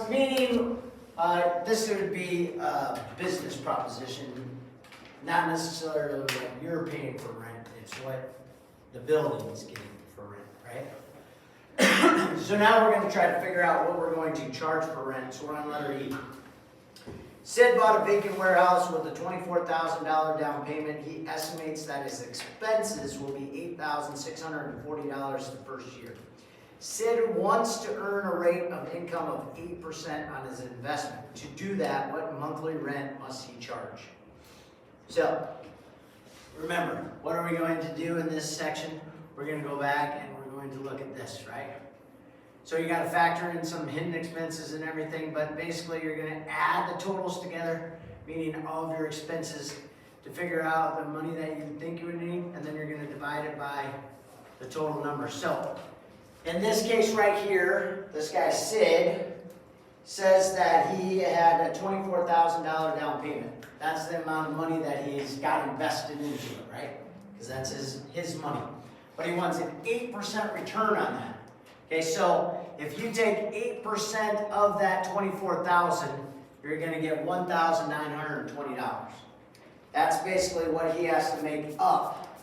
Meaning, this would be a business proposition, not necessarily what you're paying for rent, it's what the building is getting for rent, right? So now we're gonna try to figure out what we're going to charge for rent, so we're on letter E. Sid bought a vacant warehouse with a $24,000 down payment. He estimates that his expenses will be $8,640 the first year. Sid wants to earn a rate of income of 8% on his investment. To do that, what monthly rent must he charge? So, remember, what are we going to do in this section? We're going to go back and we're going to look at this, right? So you got to factor in some hidden expenses and everything, but basically you're going to add the totals together, meaning all of your expenses, to figure out the money that you think you would need, and then you're going to divide it by the total number. So, in this case right here, this guy Sid says that he had a $24,000 down payment. That's the amount of money that he's got invested into it, right? Because that's his money. But he wants an 8% return on that. Okay, so if you take 8% of that $24,000, you're going to get $1,920. That's basically what he has to make up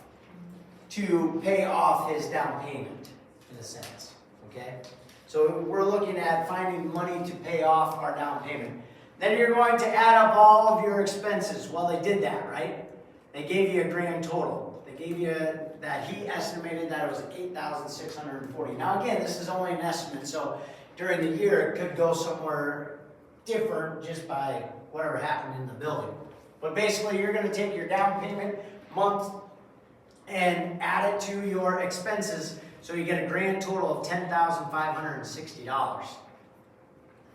to pay off his down payment, in a sense. Okay? So we're looking at finding money to pay off our down payment. Then you're going to add up all of your expenses. Well, they did that, right? They gave you a grand total. They gave you that he estimated that it was $8,640. Now again, this is only an estimate, so during the year it could go somewhere different just by whatever happened in the building. But basically you're going to take your down payment month and add it to your expenses, so you get a grand total of $10,560.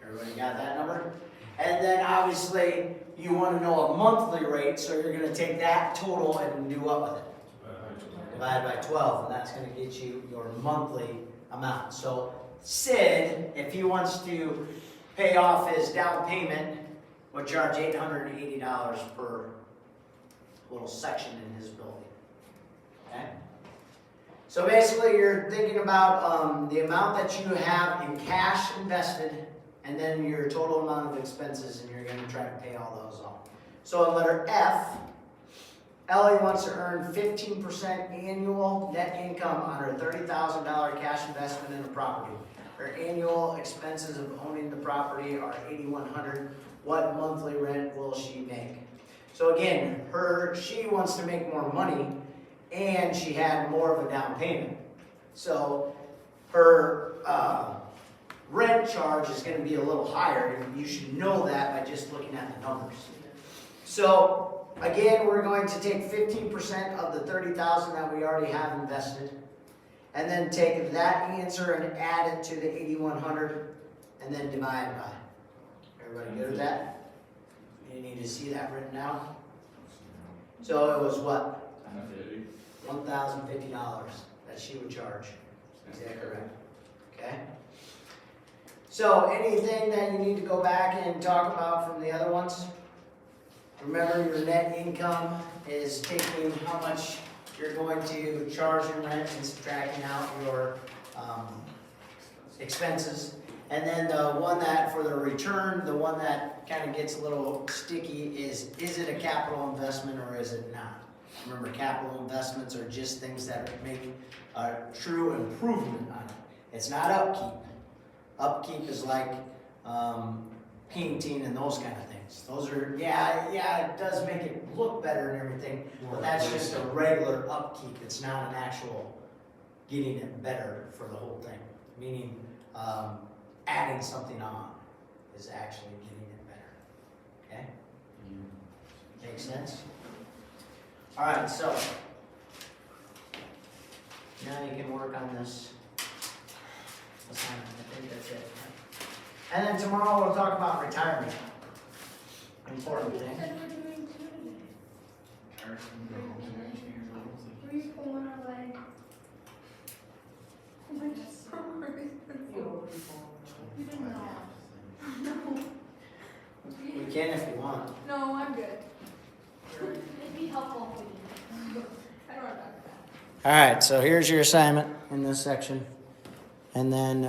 Everybody got that number? And then obviously you want to know a monthly rate, so you're going to take that total and do what with it? Divide by 12, and that's going to get you your monthly amount. So Sid, if he wants to pay off his down payment, would charge $880 per little section in his building. Okay? So basically you're thinking about the amount that you have in cash invested, and then your total amount of expenses, and you're going to try to pay all those off. So in letter F, Ellie wants to earn 15% annual net income on her $30,000 cash investment in a property. Her annual expenses of owning the property are $8,100. What monthly rent will she make? So again, she wants to make more money, and she had more of a down payment. So her rent charge is going to be a little higher, and you should know that by just looking at the numbers. So again, we're going to take 15% of the $30,000 that we already have invested, and then take that answer and add it to the $8,100, and then divide by. Everybody good with that? You need to see that written out. So it was what? $1,050 that she would charge. Is that correct? Okay. So anything that you need to go back and talk about from the other ones? Remember, your net income is taking how much you're going to charge in rent and subtracting out your expenses. And then the one that, for the return, the one that kind of gets a little sticky is it a capital investment or is it not? Remember, capital investments are just things that make a true improvement on it. It's not upkeep. Upkeep is like painting and those kind of things. Those are, yeah, it does make it look better and everything, but that's just a regular upkeep. It's not an actual getting it better for the whole thing. Meaning, adding something on is actually getting it better. Okay? Makes sense? All right, so now you can work on this assignment. I think that's it. And then tomorrow we'll talk about retirement. Important thing. Where are you pulling our leg? You didn't know. No. We can if you want. No, I'm good. It'd be helpful if we did. I don't want to talk about it. All right, so here's your assignment in this section. And then